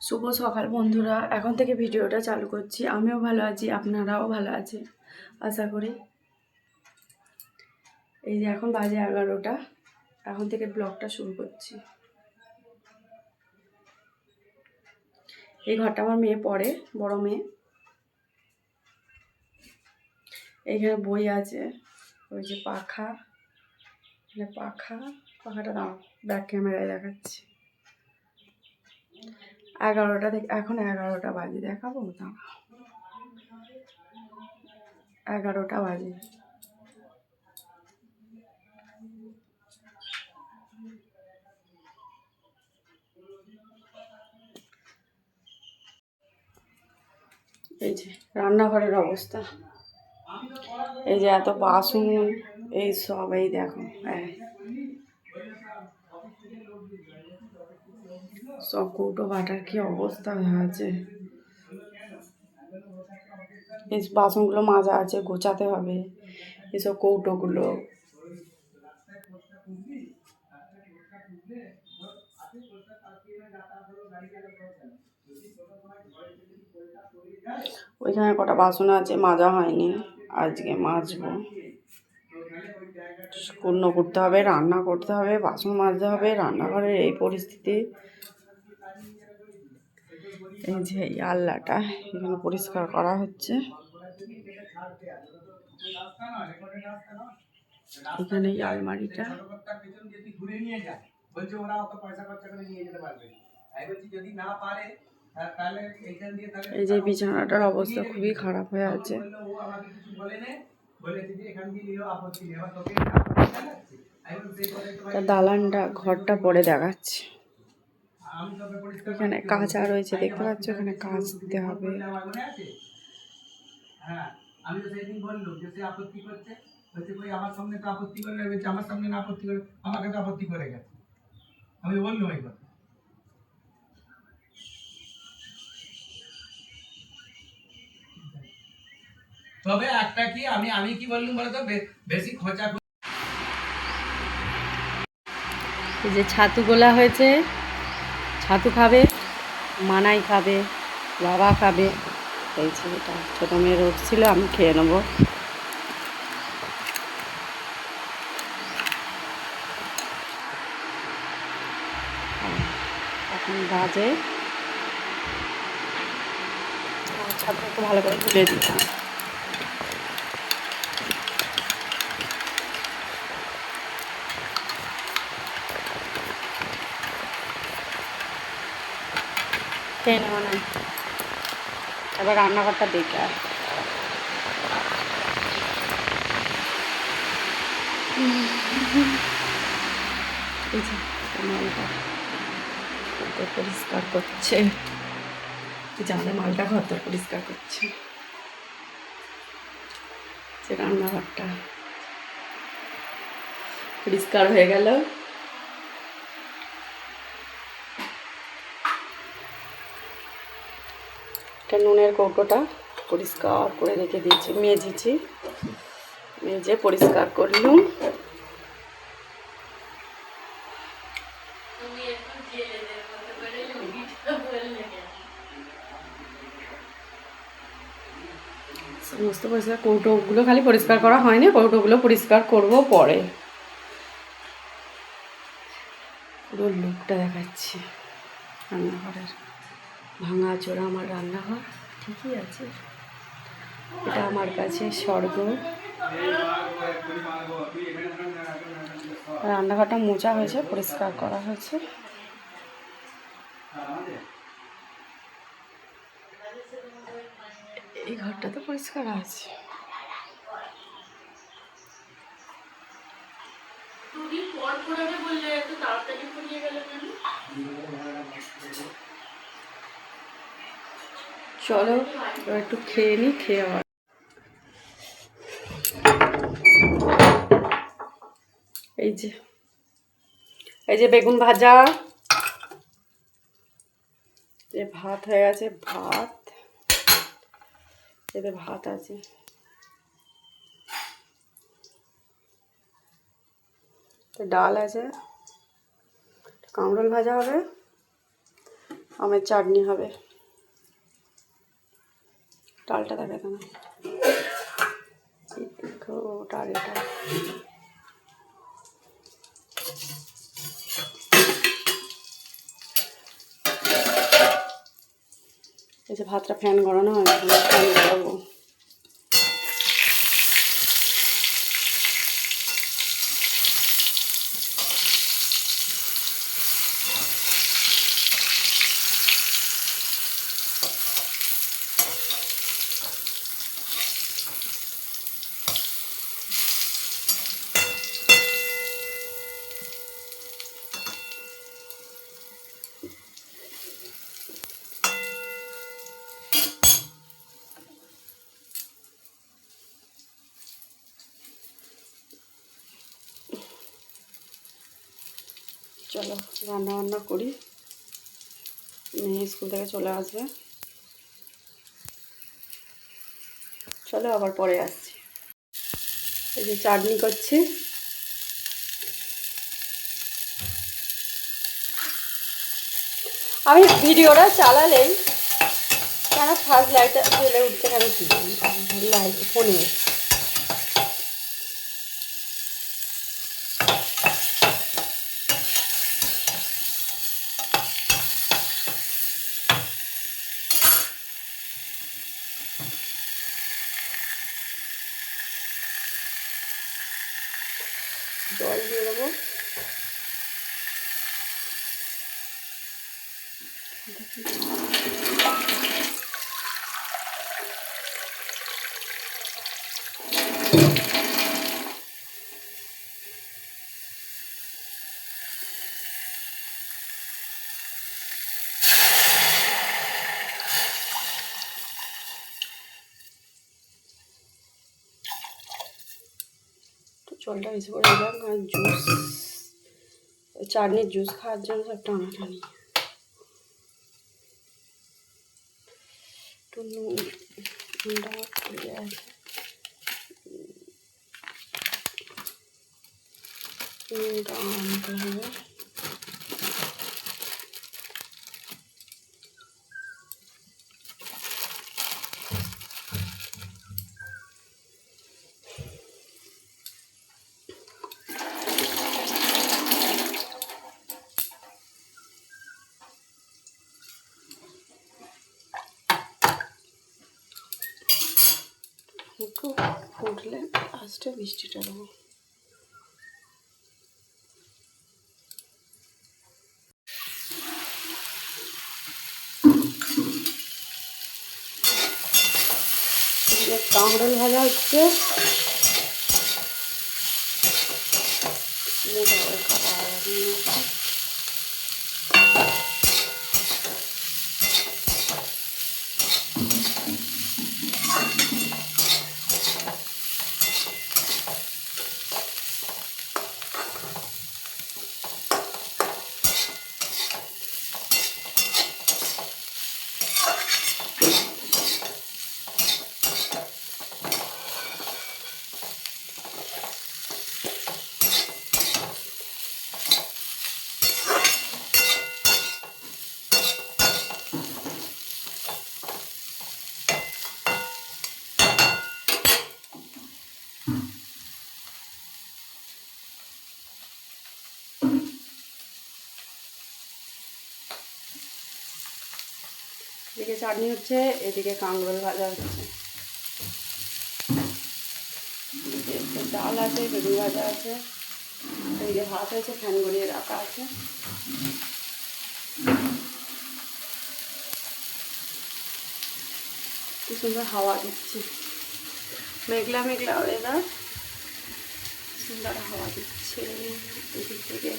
শুভ সকাল বন্ধুরা, এখন থেকে ভিডিওটা চালু করছি। আমিও ভালো আছি, আপনারাও ভালো আছেন আশা করি। এই যে এখন বাজে 11টা, এখন থেকে ব্লগটা শুরু করছি। এই ঘরটা আমার মেয়ে পড়ে, বড় মেয়ে। এইখানে বই আছে, ওই যে পাখা, পাখাটা দাও, ব্যাক ক্যামেরায় দেখাচ্ছি। 11টা থেকে এখন 11টা বাজে, দেখাবো দাও, 11টা বাজে। এই যে রান্নাঘরের অবস্থা, এই যে এত বাসন, এই সব, এই দেখো সব কৌটো বাটার কি অবস্থা হয়ে আছে। এই বাসনগুলো মাজা আছে, গোছাতে হবে এসব কৌটোগুলো। ওইখানে কটা বাসন আছে, মাজা হয়নি, আজকে মাজবো। পূর্ণ করতে হবে, রান্না করতে হবে, বাসন মাজতে হবে। রান্নাঘরের এই পরিস্থিতি। এই যে এই আল্লাটা এখানে পরিষ্কার করা হচ্ছে। এখানে এই আলমারিটা, এই যে বিছানাটার অবস্থা খুবই খারাপ হয়ে আছে। দালানটা, ঘরটা পরে দেখাচ্ছে। এখানে কাঁচা রয়েছে, দেখতে পাচ্ছ, এখানে কাঁচ দিতে হবে। আমি তো সেদিন বললাম যে সে আপত্তি করছে, বলছে কই আমার সামনে তো আপত্তি করলে, বলছে আমার সামনে না আপত্তি করে, আমাকে তো আপত্তি করে গেছে। আমি বললাম এই কথা। তবে একটা কি আমি কি বললাম বলতো, বেশি খোঁচা। এই যে ছাতু গোলা হয়েছে, ছাতু খাবে, মানাই খাবে, বাবা খাবে। এই ছেলেটা ছোটো মেয়ের উঠছিল, আমি খেয়ে নেবো। এখন বাজে, ছাতু একটু ভালো করে তুলে দিতাম। খেয়ে নেবো না, এবার রান্নাঘরটা দেখে আর মালটা পরিষ্কার করছে, আমাদের মালটা ঘর পরিষ্কার করছে। যে রান্নাঘরটা পরিষ্কার হয়ে গেল। এটা নুনের কৌটোটা পরিষ্কার করে রেখে দিয়েছি, মেজেছি, মেজে পরিষ্কার করলুম। সমস্ত পরিষ্কার, কৌটোগুলো খালি পরিষ্কার করা হয়নি, কৌটোগুলো পরিষ্কার করব পরে। পুরো লুকটা দেখাচ্ছি রান্নাঘরের। ভাঙা চোরা আমার রান্নাঘর, ঠিকই আছে। এটা আমার কাছে স্বর্গ। রান্নাঘরটা মোছা হয়েছে, পরিষ্কার করা হয়েছে। এই ঘরটা তো পরিষ্কার আছে। চলো একটু খেয়ে নিই, খেয়ে আবার। এই যে বেগুন ভাজা, যে ভাত হয়ে গেছে, ভাত, এতে ভাত আছে, ডাল আছে, কাঁকরোল ভাজা হবে, আমের চাটনি হবে। ডালটা দেখাতে না, ওটা আর এটা। এই যে ভাতটা ফ্যান গড়ানো হয়, ফ্যান গড়াবো। চলো রান্না বান্না করি, মেয়ে স্কুল থেকে চলে আসবে। চলো আবার পরে আসছি। এই যে চাটনি করছি। আমি ভিডিওটা চালালেই কেন ফার্স্ট লাইটটা জ্বলে উঠছে, কেন কি লাইট ফোনে। জল দিয়ে দেবো। জলটা বেশি করে দিলাম, কারণ জুস, চাটনির জুস খাওয়ার জন্য সব টানাটানি। একটু নুনটা পড়ে আছে, নুনটা আনতে হবে। একটু ফুটলে লাস্টে মিষ্টিটা দেবো। কাঁকরোল ভাজা হচ্ছে, মোটা করে খাওয়া হবে। এদিকে চাটনি হচ্ছে, এদিকে কাঁকরোল ভাজা হচ্ছে, ডাল আছে, বেগুন ভাজা আছে, এদিকে ভাত হয়েছে, ফ্যান গড়িয়ে রাখা আছে। কি সুন্দর হাওয়া দিচ্ছে, মেঘলা মেঘলা ওয়েদার, সুন্দর হাওয়া দিচ্ছে এদিক থেকে,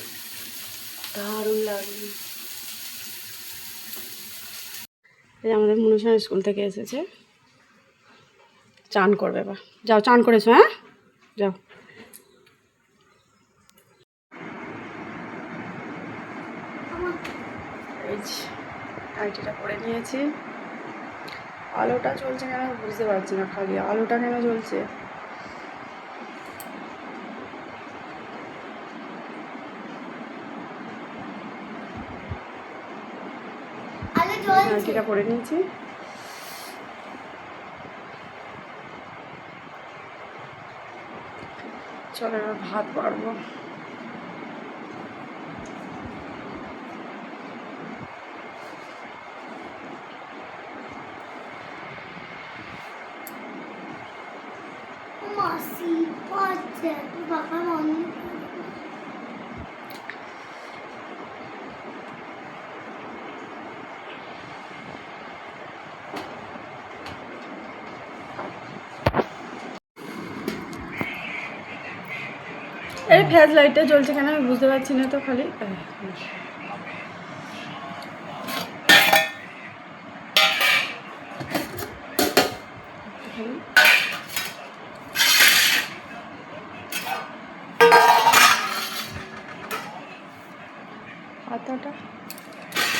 দারুণ লাগবে। এই আমাদের মনুষা স্কুল থেকে এসেছে, চান করবে বা যাও, চান করেছো? হ্যাঁ যাও। এই আইটিটা করে নিয়েছি। আলোটা চলছে কেন বুঝতে পারছি না, খালি আলোটা কেন জ্বলছে। নাইটিটা পরে নিয়েছি। চলো এবার ভাত বাড়বো। এই ফ্ল্যাশ লাইটটা জ্বলছে কেন আমি বুঝতে পারছি না তো। খালি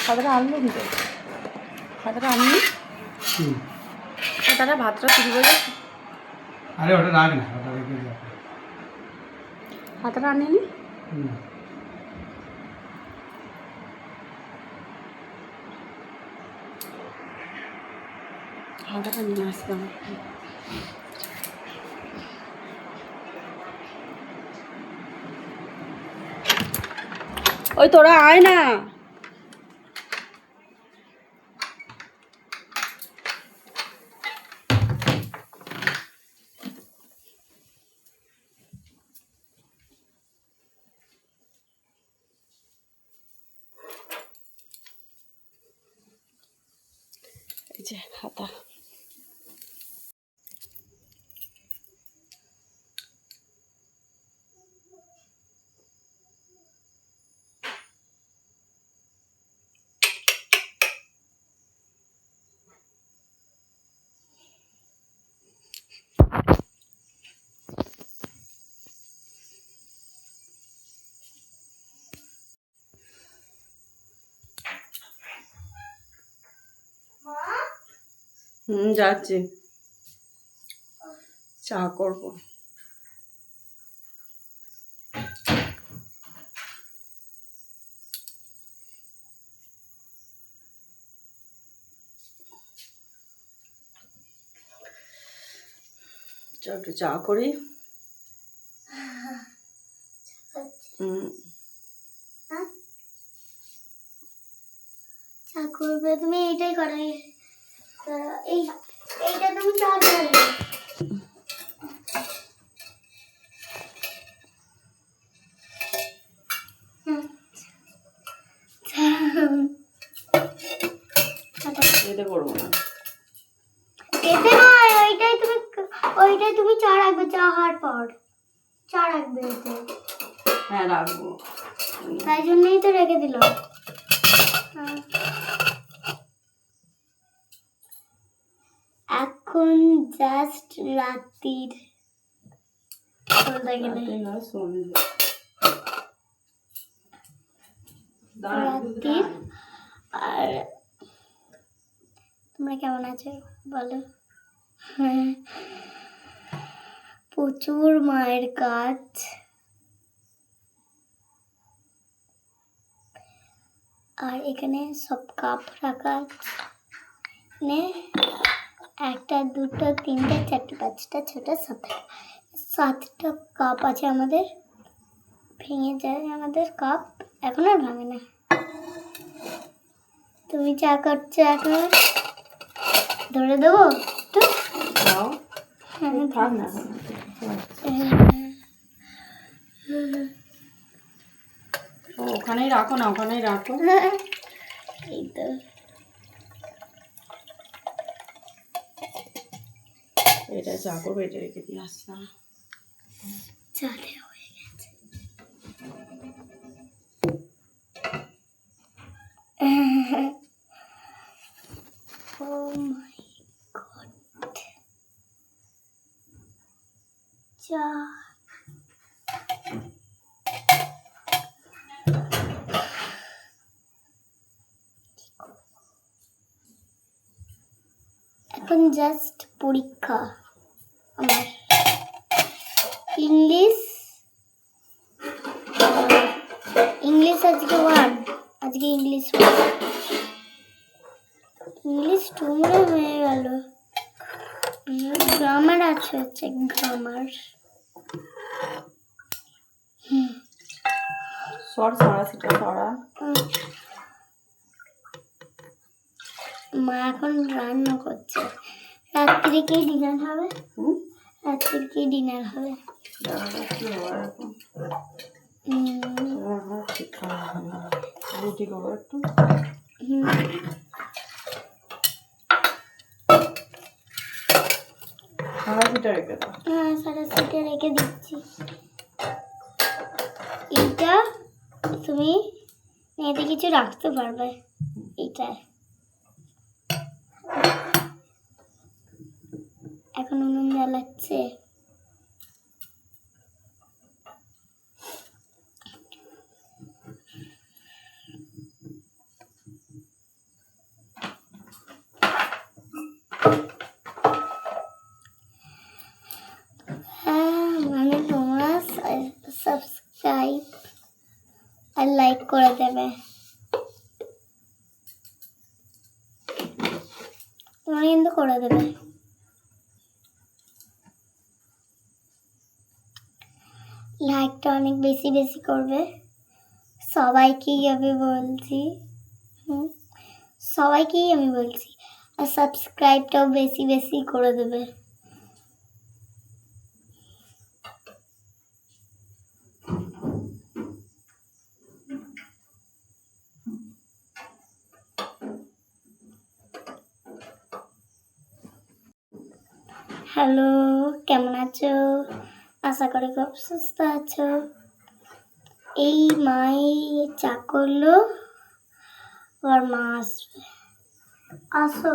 পাতাটা আনলো কিন্তু পাতাটা আনলি পাতাটা ভাতটা তুলবো যে। আরে ওটা রাখ না, ওটা রেখে যা। পাতাটা আনিনি পাতাটা নিয়ে আসলাম। ওই তোরা আয় না। এই যে হাতা যাচ্ছি চা করবো। একটু চা করি। চা করবে তুমি? এইটাই করো, এইটা তুমি চা করবে। এতে করবো না, এতে নয়, ওইটাই তুমি চা রাখবে, চা হওয়ার পর চা রাখবে এতে। হ্যাঁ রাখবো, তাই জন্যই তো রেখে দিল। এখন জাস্ট রাত্রির রাত্রির। আর তোমরা কেমন আছো বলো? প্রচুর মায়ের কাজ, আর এখানে সব কাপ রাখা, মানে 1টা 2টা 3টা 4টা 5টা 6টা 7টা কাপ আছে আমাদের। ভেঙে যায় আমাদের কাপ, এখন আর ভাঙে না। তুমি চা করছো, এখন ধরে দেবো একটু? থাক না, ওখানেই রাখো না, ওখানেই রাখো। এই তো এটা চা করবো, এটা রেখে দিয়ে আসলাম। চা দেওয়া হয়ে গেছে। Oh my God. চা এখন জাস্ট পরীক্ষা আমার, ইংলিশ আজকে 1, আজকে ইংলিশ 1। ইংলিশ টুমড়ে হয়ে গেল। গ্রামার আছে, হচ্ছে গ্রামার। সরাসিটা সরা। মা এখন রান্না করছে। রাত্রি কি ডিনার হবে? রাত্রি কি ডিনার হবে? রুটি করবো একটু। সরাসিটা রেখে দাও। হ্যাঁ, সরাসিটা রেখে দিচ্ছি। এইটা তুমি এতে কিছু রাখতে পারবে। এইটা এখন উনুন জ্বালাচ্ছে। হ্যাঁ, মানে তোমরা সাবস্ক্রাইব আর লাইক করে দেবে। তোমরা কিন্তু করে দেবে। লাইকটা অনেক বেশি বেশি করবে। সবাইকেই আমি বলছি, সবাইকেই আমি বলছি। আর সাবস্ক্রাইবটাও বেশি বেশি করে দেবে। হ্যালো, কেমন আছো? আশা করি খুব সুস্থ আছো। এই মাই চা করলো, আর মা আসবে। আসো।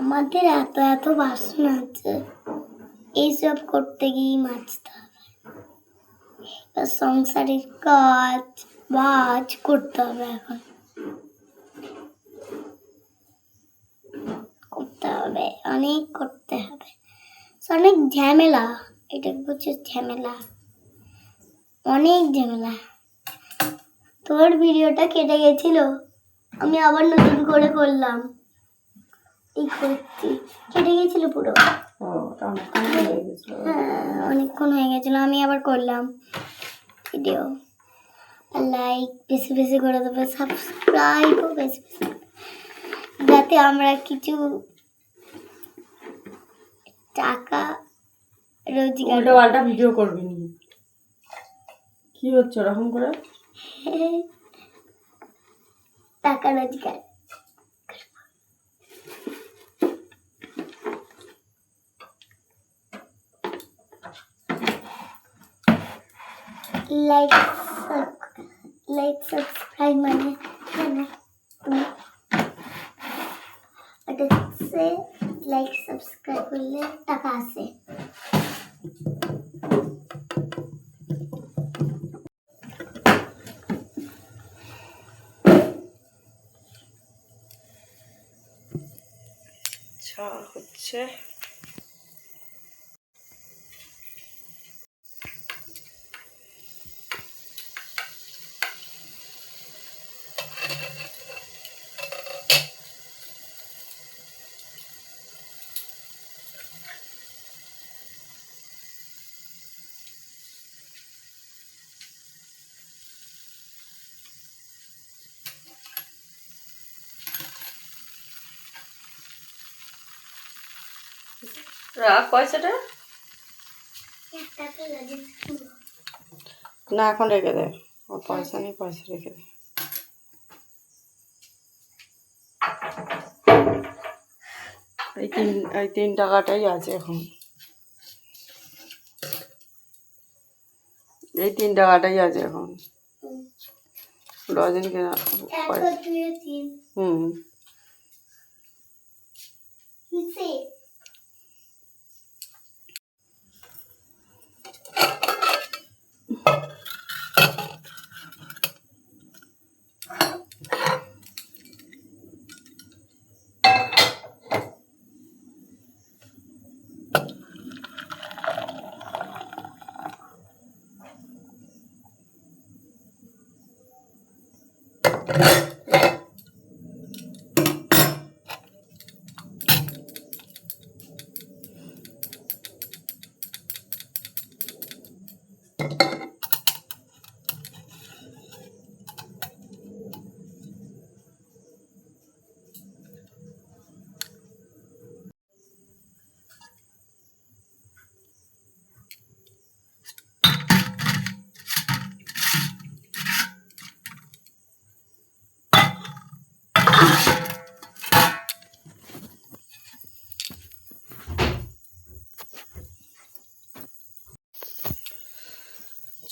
আমাদের এত এত বাসন আছে, এইসব করতে গিয়ে মাজতে হবে। সংসারের কাজ বাজ করতে হবে। এখন করতে হবে, অনেক করতে হবে। অনেক ঝামেলা, এটা হচ্ছে ঝামেলা, অনেক ঝামেলা। তোর ভিডিওটা কেটে গেছিল, আমি আবার নতুন করে করলাম। এই করছি, কেটে গেছিল পুরো। হ্যাঁ, অনেকক্ষণ হয়ে গেছিল, আমি আবার করলাম ভিডিও। লাইক বেশি বেশি করে দেবে, সাবস্ক্রাইবও বেশি বেশি, যাতে আমরা কিছু টাকা রোজগার। উল্টো পাল্টা ভিডিও করবি নি। কি হচ্ছে ওরকম করে? টাকা রোজগার। লাইক সাবস্ক্রাইব মানে এটা হচ্ছে লাইক সাবস্ক্রাইব করলে টাকা আসে। চা হচ্ছে। রাখ পয়সাটা। না, এখন রেখে দে। ও পয়সা নেই, পয়সা রেখে দে। এই 3 টাকাটাই আছে এখন। এই 3 টাকাটাই আছে এখন। ডজন কেনা পয়সা। হুম।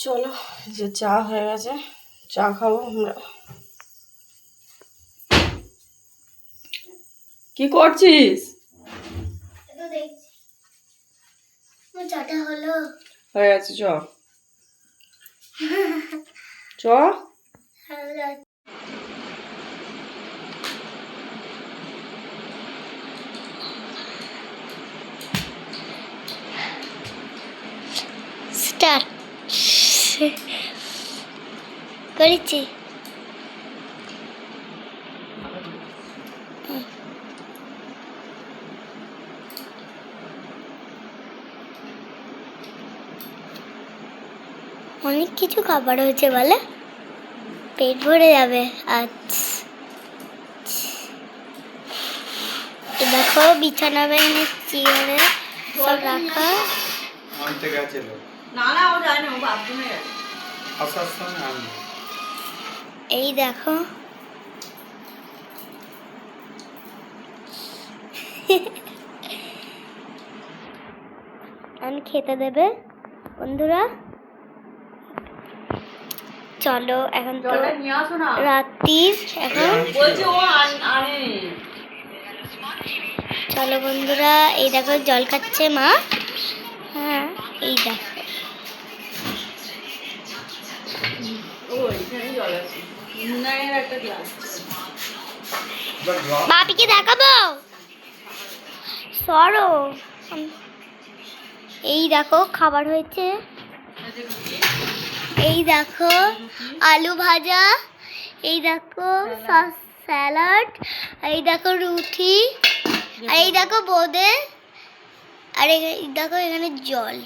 চলো, যে চা হয়ে গেছে, চা খাবো আমরা। কি করছিস? চাটা হলো। হয়ে গেছে, চ চ। স্টার্ট করেছি। অনেক কিছু খাবার হয়েছে বলে, পেট ভরে যাবে আজ। দেখো বিছানা বেড়ে চেয়ারে সব রাখা। আনতে গেছিল। না না, ও যায় না, ও বাথরুমে গেছে। আসার সময় আনবে। এই দেখো আমি খেতে দেবে বন্ধুরা। চলো এখন তো জলটা নিয়ে আসো না। রাত্রির এখন। বলছে ও আনে। চলো বন্ধুরা, এই দেখো জল খাচ্ছে মা। হ্যাঁ এই দেখো, ও এখানে জল আছে, মুনায়ের একটা গ্লাস। বাপিকে দেখাবো, সরো। এই দেখো খাবার হয়েছে। এই দেখো আলু ভাজা, এই দেখো স্যালাড, এই দেখো রুটি, আর এই দেখো বোঁদে, আর এই দেখো এখানে জল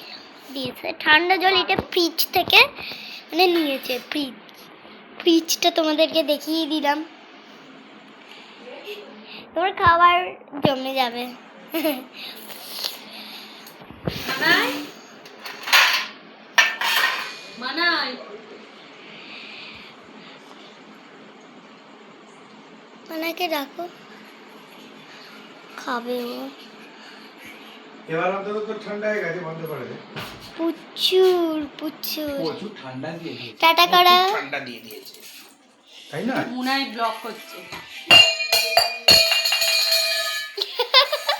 দিয়েছে, ঠান্ডা জল। এটা ফ্রিজ থেকে মানে নিয়েছে, ফ্রিজটা তোমাদেরকে দেখিয়ে দিলাম। তোমার খাবার জমে যাবে। মানাই মানাই মানাকে ডাকো, খাবে ও। এবার অন্তত তো ঠান্ডা হয়ে গেছে, বন্ধ করে দে। প্রচুর প্রচুর প্রচুর ঠান্ডা দিয়ে দিয়েছে। টাটা করা। ঠান্ডা দিয়ে দিয়েছে, তাই না? মুনাই ব্লক করছে।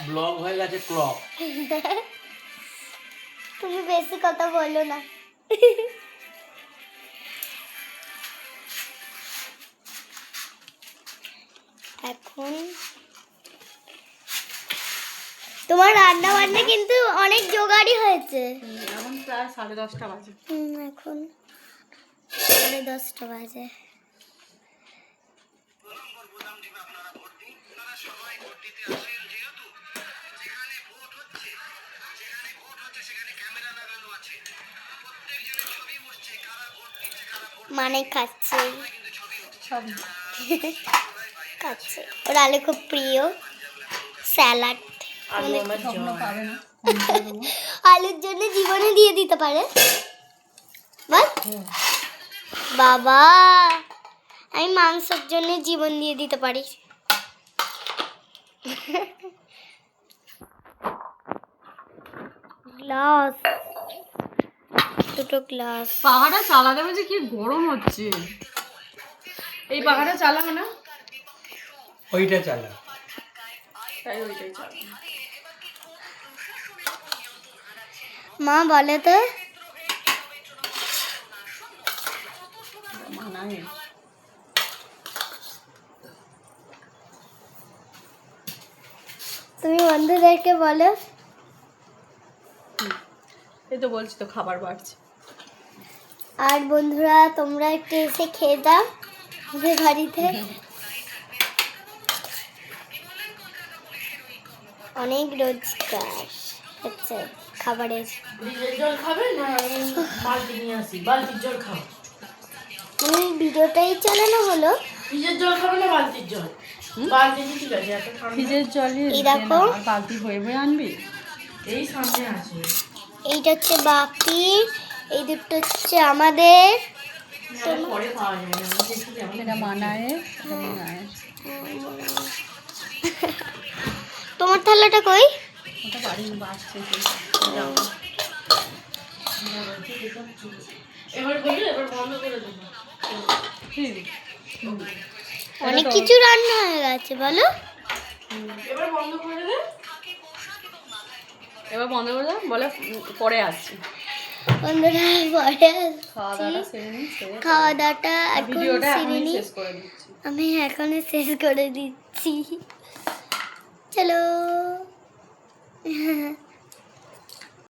ব্লক হয়ে গেছে, ক্লক। তুমি বেশি কথা বলো না। এখন তোমার রান্না বান্না কিন্তু অনেক জোগাড়ই হয়েছে। এখন প্রায় 10:30 বাজে। এখন 10:30 বাজে। মানে খাচ্ছে খাচ্ছে, ওর আলু খুব প্রিয়। স্যালাড আলু আমার জন্য পাবে না। আলুর জন্য জীবনে দিয়ে দিতে পারে বল। বাবা আমি মাংসের জন্য জীবন দিয়ে দিতে পারি। গ্লাস, দুটো গ্লাস। পাহাড়া চালাতে বলছে, কি গরম হচ্ছে। এই পাহাড়া চালাবো না, ওইটা চালা। তাই ওইটাই চালাবো। মা বলে তো মানাই তুমি বন্ধুদেরকে বলো। এই তো বলছি তো, খাবার বাড়ছে। আর বন্ধুরা তোমরা একটু এসে খেয়ে দাও। যে বাড়িতে অনেক রোজগার হচ্ছে খাবারের। ফ্রিজের জল খাবে না আমি বালতি নিয়ে আসি? বালতির জল খাও। মানে ভিডিওটাই চালানো হলো। ফ্রিজের জল খাবে না বালতির জল? বালতি ঠিক আছে, এত ঠান্ডা। ফ্রিজের জলই এই দে দেখো। না, আর বালতি বয়ে বয়ে আনবি। এই সামনে আছে। এইটা হচ্ছে বাকি, এই দুটো হচ্ছে আমাদের। না, পরে পাওয়া যায় না, আমি দেখি যেমন এটা মানায়, এটা মানায়। তোমার থালাটা কই? ওটা বাড়ির বাড়ছে। এবার বুঝলে, এবার বন্ধ করে দেবো। অনেক কিছু রান্না হয়ে গেছে বলো। এবার বন্ধ করে দে। এবার বন্ধ করে দাও, বলে পরে আসছি। বন্ধুরা পরে খাওয়া দাওয়াটা সেরে নিই, সেরে খাওয়া দাওয়াটা এখন ভিডিওটা সেরে এখনই নিই। শেষ করে দিচ্ছি। আমি এখনই শেষ করে দিচ্ছি।